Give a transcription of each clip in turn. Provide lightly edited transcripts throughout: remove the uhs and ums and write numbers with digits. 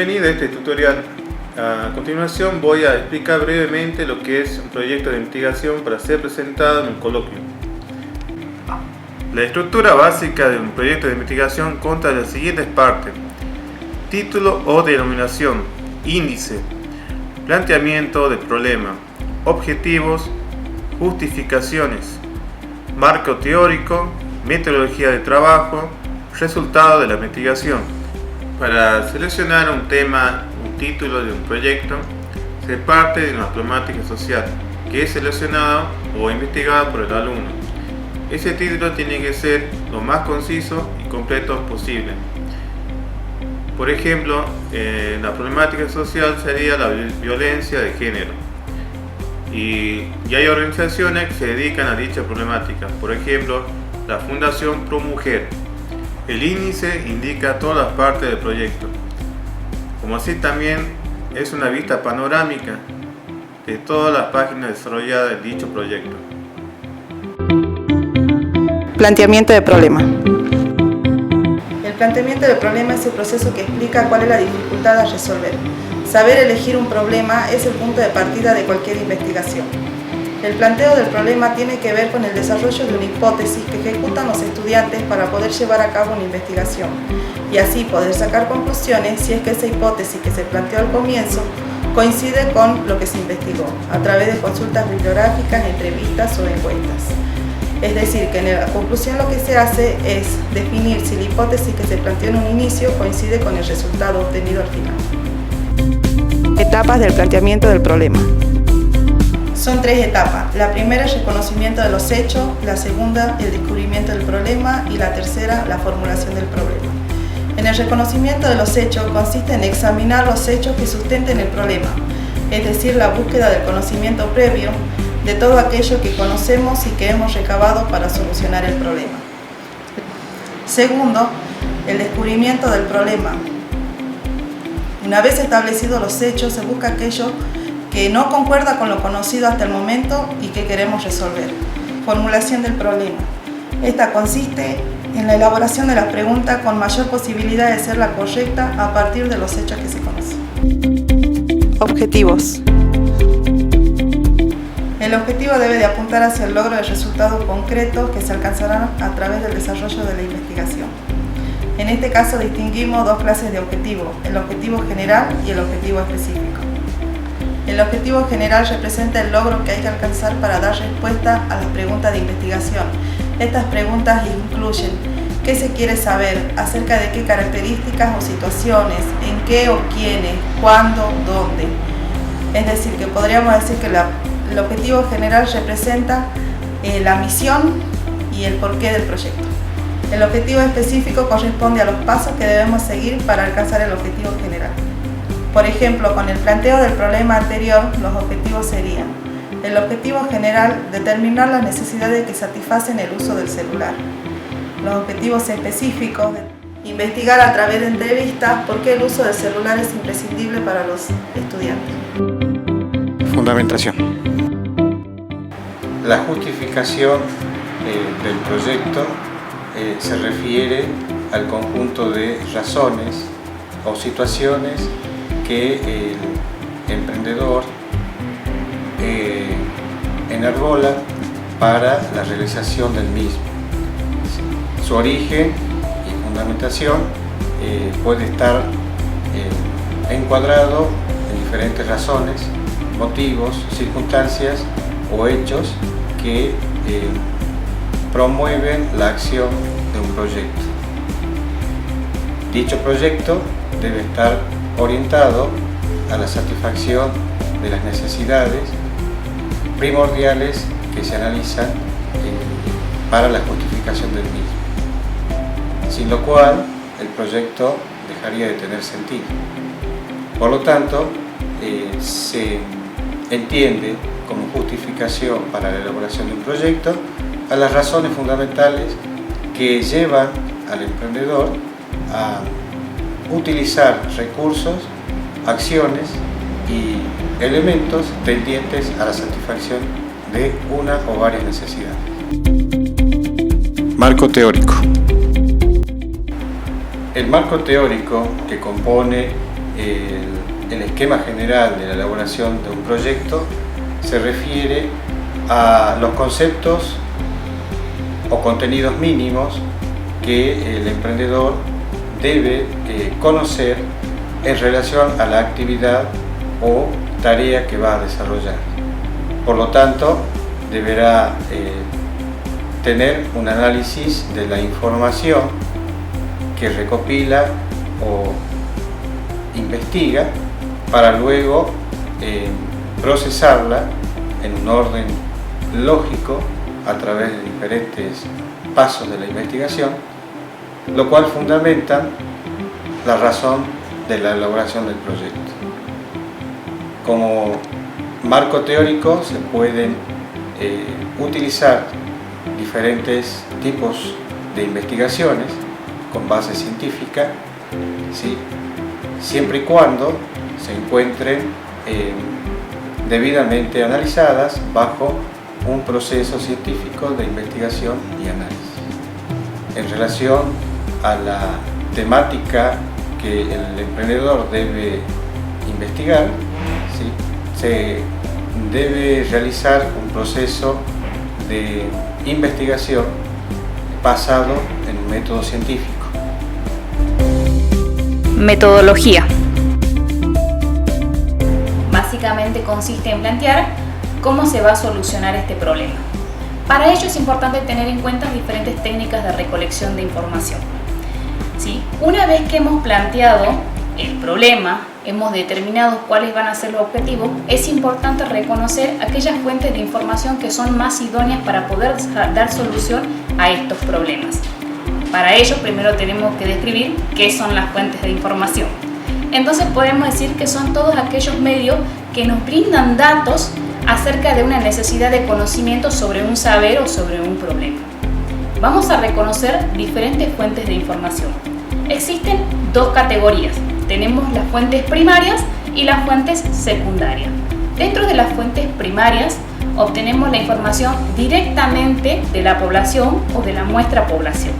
Bienvenido a este tutorial. A continuación voy a explicar brevemente lo que es un proyecto de investigación para ser presentado en un coloquio. La estructura básica de un proyecto de investigación consta de las siguientes partes: título o denominación, índice, planteamiento del problema, objetivos, justificaciones, marco teórico, metodología de trabajo, resultado de la investigación. Para seleccionar un tema, un título de un proyecto, se parte de una problemática social que es seleccionada o investigada por el alumno. Ese título tiene que ser lo más conciso y completo posible. Por ejemplo, la problemática social sería la violencia de género. Y hay organizaciones que se dedican a dicha problemática. Por ejemplo, la Fundación Pro Mujer. El índice indica todas las partes del proyecto. Como así también es una vista panorámica de todas las páginas desarrolladas de dicho proyecto. Planteamiento de problema. El planteamiento del problema es el proceso que explica cuál es la dificultad a resolver. Saber elegir un problema es el punto de partida de cualquier investigación. El planteo del problema tiene que ver con el desarrollo de una hipótesis que ejecutan los estudiantes para poder llevar a cabo una investigación y así poder sacar conclusiones si es que esa hipótesis que se planteó al comienzo coincide con lo que se investigó a través de consultas bibliográficas, entrevistas o encuestas. Es decir, que en la conclusión lo que se hace es definir si la hipótesis que se planteó en un inicio coincide con el resultado obtenido al final. Etapas del planteamiento del problema. Son tres etapas. La primera es el reconocimiento de los hechos, la segunda el descubrimiento del problema y la tercera la formulación del problema. En el reconocimiento de los hechos consiste en examinar los hechos que sustenten el problema, es decir, la búsqueda del conocimiento previo de todo aquello que conocemos y que hemos recabado para solucionar el problema. Segundo, el descubrimiento del problema. Una vez establecidos los hechos, se busca aquello que no concuerda con lo conocido hasta el momento y que queremos resolver. Formulación del problema. Esta consiste en la elaboración de la pregunta con mayor posibilidad de ser la correcta a partir de los hechos que se conocen. Objetivos. El objetivo debe de apuntar hacia el logro de resultados concretos que se alcanzarán a través del desarrollo de la investigación. En este caso distinguimos dos clases de objetivos, el objetivo general y el objetivo específico. El objetivo general representa el logro que hay que alcanzar para dar respuesta a las preguntas de investigación. Estas preguntas incluyen qué se quiere saber, acerca de qué características o situaciones, en qué o quiénes, cuándo, dónde. Es decir, que podríamos decir que el objetivo general representa la misión y el porqué del proyecto. El objetivo específico corresponde a los pasos que debemos seguir para alcanzar el objetivo general. Por ejemplo, con el planteo del problema anterior, los objetivos serían: el objetivo general, determinar las necesidades que satisfacen el uso del celular. Los objetivos específicos, investigar a través de entrevistas por qué el uso del celular es imprescindible para los estudiantes. Fundamentación. La justificación del proyecto se refiere al conjunto de razones o situaciones que el emprendedor enarbola para la realización del mismo. Su origen y fundamentación puede estar encuadrado en diferentes razones, motivos, circunstancias o hechos que promueven la acción de un proyecto. Dicho proyecto debe estar orientado a la satisfacción de las necesidades primordiales que se analizan para la justificación del mismo, sin lo cual el proyecto dejaría de tener sentido. Por lo tanto, se entiende como justificación para la elaboración de un proyecto a las razones fundamentales que llevan al emprendedor a utilizar recursos, acciones y elementos tendientes a la satisfacción de una o varias necesidades. Marco teórico. El marco teórico que compone el esquema general de la elaboración de un proyecto se refiere a los conceptos o contenidos mínimos que el emprendedor debe conocer en relación a la actividad o tarea que va a desarrollar. Por lo tanto, deberá tener un análisis de la información que recopila o investiga para luego procesarla en un orden lógico a través de diferentes pasos de la investigación, lo cual fundamenta la razón de la elaboración del proyecto. Como marco teórico se pueden utilizar diferentes tipos de investigaciones con base científica, ¿sí?, siempre y cuando se encuentren debidamente analizadas bajo un proceso científico de investigación y análisis. En relación a la temática que el emprendedor debe investigar, ¿sí?, se debe realizar un proceso de investigación basado en un método científico. Metodología. Básicamente consiste en plantear cómo se va a solucionar este problema. Para ello es importante tener en cuenta diferentes técnicas de recolección de información. ¿Sí? Una vez que hemos planteado el problema, hemos determinado cuáles van a ser los objetivos, es importante reconocer aquellas fuentes de información que son más idóneas para poder dar solución a estos problemas. Para ello, primero tenemos que describir qué son las fuentes de información. Entonces podemos decir que son todos aquellos medios que nos brindan datos acerca de una necesidad de conocimiento sobre un saber o sobre un problema. Vamos a reconocer diferentes fuentes de información. Existen dos categorías. Tenemos las fuentes primarias y las fuentes secundarias. Dentro de las fuentes primarias obtenemos la información directamente de la población o de la muestra población.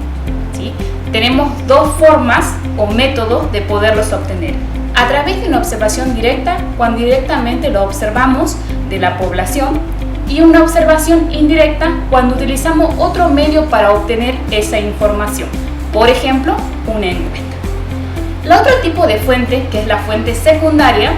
¿Sí? Tenemos dos formas o métodos de poderlos obtener. A través de una observación directa, cuando directamente lo observamos de la población, y una observación indirecta cuando utilizamos otro medio para obtener esa información. Por ejemplo, una encuesta. El otro tipo de fuente, que es la fuente secundaria,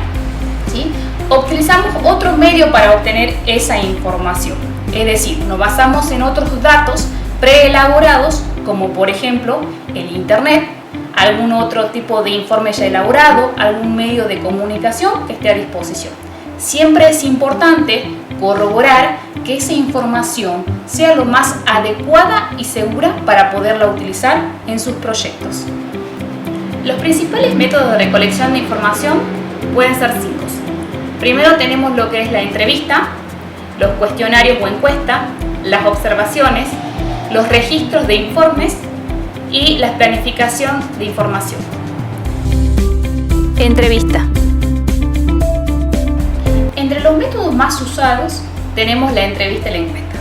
¿sí?, utilizamos otro medio para obtener esa información. Es decir, nos basamos en otros datos preelaborados, como por ejemplo el internet, algún otro tipo de informe ya elaborado, algún medio de comunicación que esté a disposición. Siempre es importante corroborar que esa información sea lo más adecuada y segura para poderla utilizar en sus proyectos. Los principales métodos de recolección de información pueden ser 5. Primero tenemos lo que es la entrevista, los cuestionarios o encuestas, las observaciones, los registros de informes y la planificación de información. Entrevista. Entre los métodos más usados tenemos la entrevista y la encuesta.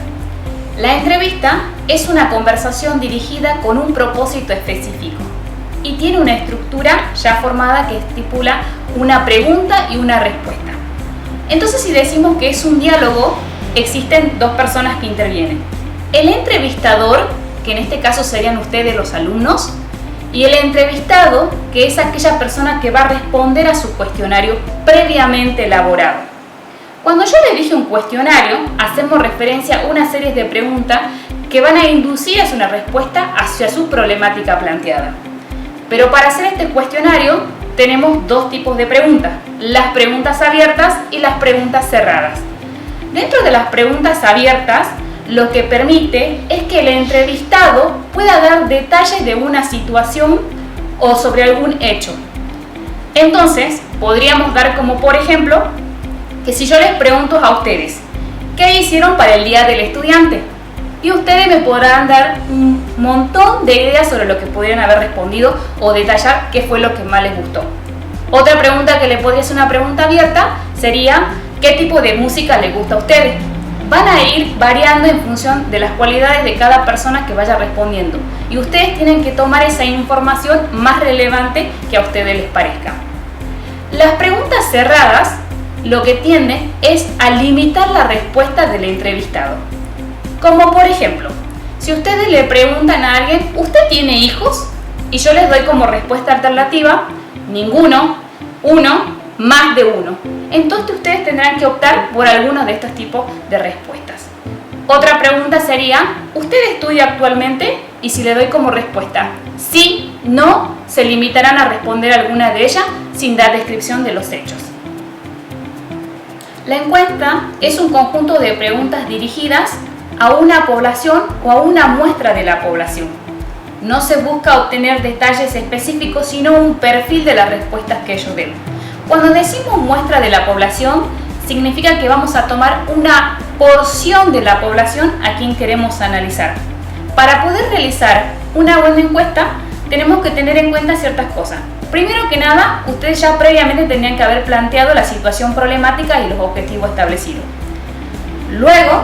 La entrevista es una conversación dirigida con un propósito específico y tiene una estructura ya formada que estipula una pregunta y una respuesta. Entonces, si decimos que es un diálogo, existen dos personas que intervienen. El entrevistador, que en este caso serían ustedes los alumnos, y el entrevistado, que es aquella persona que va a responder a su cuestionario previamente elaborado. Cuando yo le dije un cuestionario, hacemos referencia a una serie de preguntas que van a inducir a una respuesta hacia su problemática planteada. Pero para hacer este cuestionario tenemos dos tipos de preguntas, las preguntas abiertas y las preguntas cerradas. Dentro de las preguntas abiertas, lo que permite es que el entrevistado pueda dar detalles de una situación o sobre algún hecho. Entonces, podríamos dar como por ejemplo, que si yo les pregunto a ustedes, ¿qué hicieron para el Día del Estudiante? Y ustedes me podrán dar un montón de ideas sobre lo que pudieron haber respondido o detallar qué fue lo que más les gustó. Otra pregunta que le podría ser una pregunta abierta sería, ¿qué tipo de música les gusta a ustedes? Van a ir variando en función de las cualidades de cada persona que vaya respondiendo. Y ustedes tienen que tomar esa información más relevante que a ustedes les parezca. Las preguntas cerradas lo que tienden es a limitar la respuesta del entrevistado. Como por ejemplo, si ustedes le preguntan a alguien, ¿usted tiene hijos? Y yo les doy como respuesta alternativa, ninguno, uno, más de uno. Entonces ustedes tendrán que optar por alguno de estos tipos de respuestas. Otra pregunta sería, ¿usted estudia actualmente? Y si le doy como respuesta sí, no, se limitarán a responder alguna de ellas sin dar descripción de los hechos. La encuesta es un conjunto de preguntas dirigidas a una población o a una muestra de la población. No se busca obtener detalles específicos, sino un perfil de las respuestas que ellos den. Cuando decimos muestra de la población, significa que vamos a tomar una porción de la población a quien queremos analizar. Para poder realizar una buena encuesta, tenemos que tener en cuenta ciertas cosas. Primero que nada, ustedes ya previamente tendrían que haber planteado la situación problemática y los objetivos establecidos. Luego,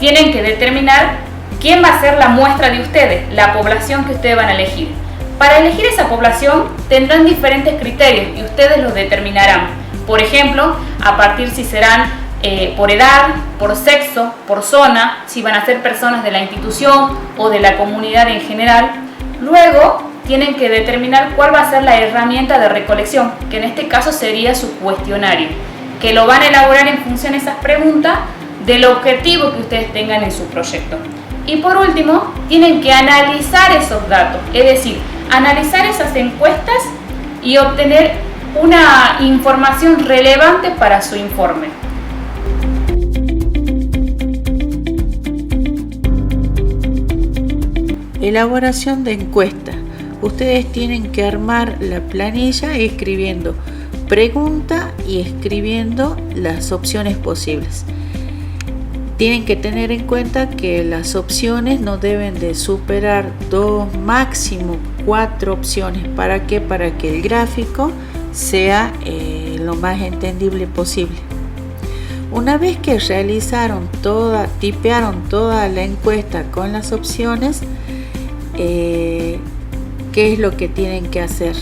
tienen que determinar quién va a ser la muestra de ustedes, la población que ustedes van a elegir. Para elegir esa población tendrán diferentes criterios y ustedes los determinarán. Por ejemplo, a partir si serán por edad, por sexo, por zona, si van a ser personas de la institución o de la comunidad en general. Luego tienen que determinar cuál va a ser la herramienta de recolección, que en este caso sería su cuestionario, que lo van a elaborar en función de esas preguntas del objetivo que ustedes tengan en su proyecto. Y por último, tienen que analizar esos datos, es decir, analizar esas encuestas y obtener una información relevante para su informe. Elaboración de encuesta. Ustedes tienen que armar la planilla escribiendo pregunta y escribiendo las opciones posibles. Tienen que tener en cuenta que las opciones no deben de superar 2, máximo 4 opciones. ¿Para qué? Para que el gráfico sea lo más entendible posible. Una vez que tipearon toda la encuesta con las opciones, ¿qué es lo que tienen que hacer?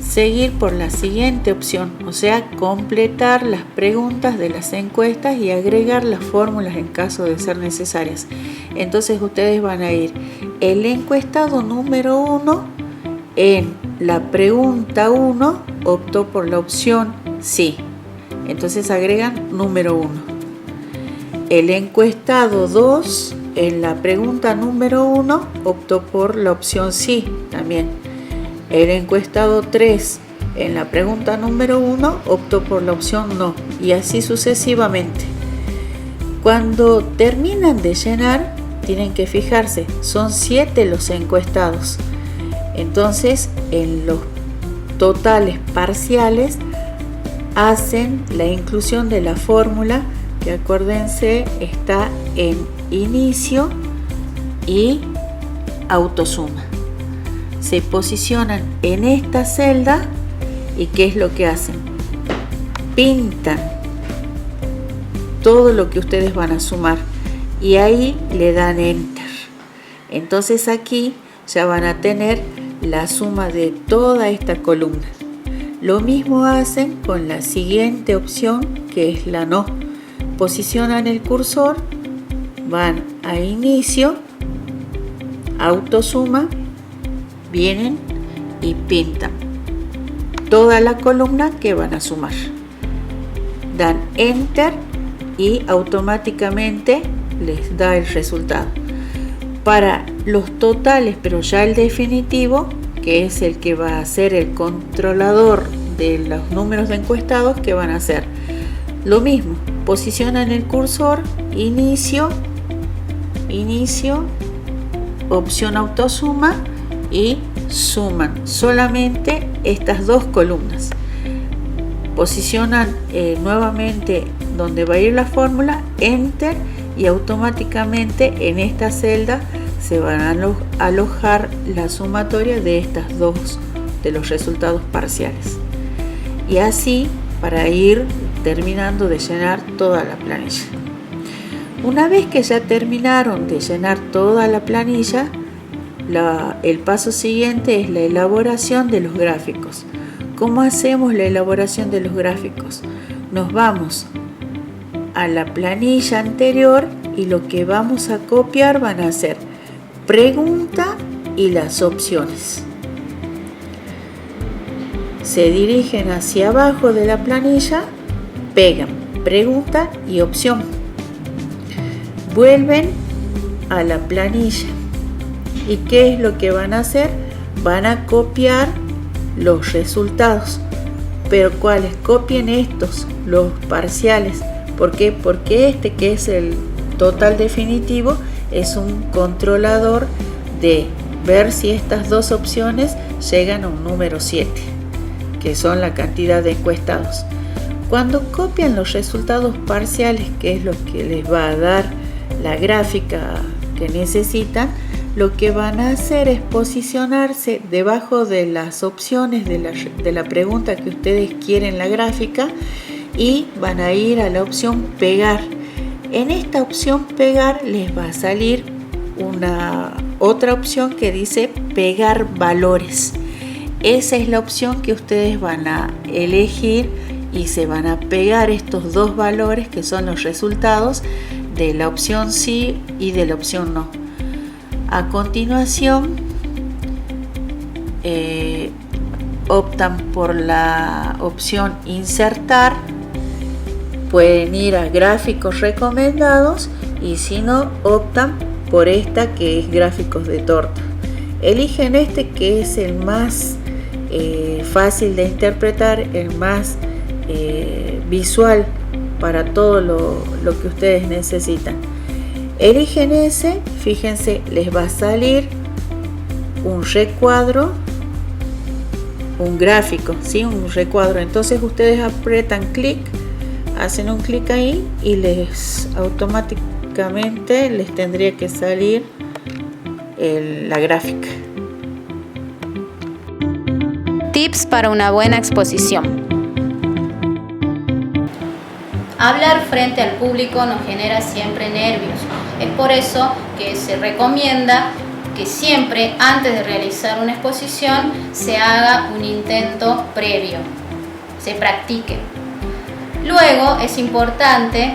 Seguir por la siguiente opción, o sea, completar las preguntas de las encuestas y agregar las fórmulas en caso de ser necesarias. Entonces ustedes van a ir el encuestado número 1, en la pregunta 1 optó por la opción sí, entonces agregan número 1. El encuestado 2, en la pregunta número 1 optó por la opción sí también. El encuestado 3, en la pregunta número 1 optó por la opción no, y así sucesivamente. Cuando terminan de llenar, tienen que fijarse, son 7 los encuestados. Entonces, en los totales parciales hacen la inclusión de la fórmula, que acuérdense está en inicio y autosuma. Se posicionan en esta celda y ¿qué es lo que hacen? Pintan todo lo que ustedes van a sumar y ahí le dan enter. Entonces aquí ya van a tener la suma de toda esta columna. Lo mismo hacen con la siguiente opción, que es la no. Posicionan el cursor, van a inicio, autosuma, vienen y pintan toda la columna que van a sumar. Dan enter y automáticamente les da el resultado. Para los totales, pero ya el definitivo, que es el que va a ser el controlador de los números de encuestados, que van a hacer lo mismo. Posicionan el cursor, inicio, opción autosuma y suman solamente estas dos columnas. Posicionan nuevamente donde va a ir la fórmula, enter, y automáticamente en esta celda se van a alojar la sumatoria de estas dos de los resultados parciales. Y así para ir terminando de llenar toda la planilla. Una vez que ya terminaron de llenar toda la planilla, el paso siguiente es la elaboración de los gráficos. ¿Cómo hacemos la elaboración de los gráficos? Nos vamos a la planilla anterior y lo que vamos a copiar van a ser pregunta y las opciones. Se dirigen hacia abajo de la planilla, pegan pregunta y opción. Vuelven a la planilla. ¿Y qué es lo que van a hacer? Van a copiar los resultados. ¿Pero cuáles? Copien estos, los parciales. ¿Por qué? Porque este, que es el total definitivo, es un controlador de ver si estas dos opciones llegan a un número 7, que son la cantidad de encuestados. Cuando copian los resultados parciales, que es lo que les va a dar la gráfica que necesitan, lo que van a hacer es posicionarse debajo de las opciones de la pregunta que ustedes quieren la gráfica y van a ir a la opción pegar. En esta opción pegar les va a salir otra opción que dice pegar valores. Esa es la opción que ustedes van a elegir y se van a pegar estos dos valores que son los resultados de la opción sí y de la opción no. A continuación optan por la opción insertar, pueden ir a gráficos recomendados y si no optan por esta que es gráficos de torta. Eligen este que es el más fácil de interpretar, el más visual para todo lo que ustedes necesitan. Eligen ese, fíjense, les va a salir un recuadro, un gráfico, ¿sí? Un recuadro. Entonces ustedes apretan clic, hacen un clic ahí y les automáticamente les tendría que salir la gráfica. Tips para una buena exposición. Hablar frente al público nos genera siempre nervios. Es por eso que se recomienda que siempre antes de realizar una exposición se haga un intento previo, se practique. Luego es importante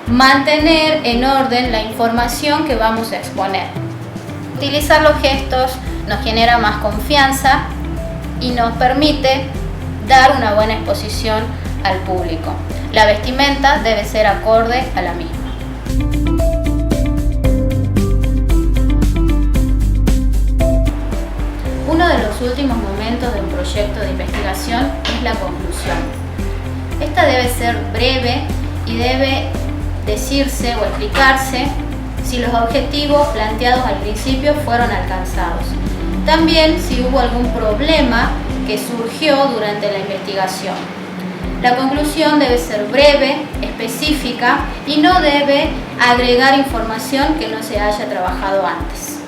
mantener en orden la información que vamos a exponer. Utilizar los gestos nos genera más confianza y nos permite dar una buena exposición al público. La vestimenta debe ser acorde a la misma. Uno de los últimos momentos de un proyecto de investigación es la conclusión. Esta debe ser breve y debe decirse o explicarse si los objetivos planteados al principio fueron alcanzados. También si hubo algún problema que surgió durante la investigación. La conclusión debe ser breve, específica y no debe agregar información que no se haya trabajado antes.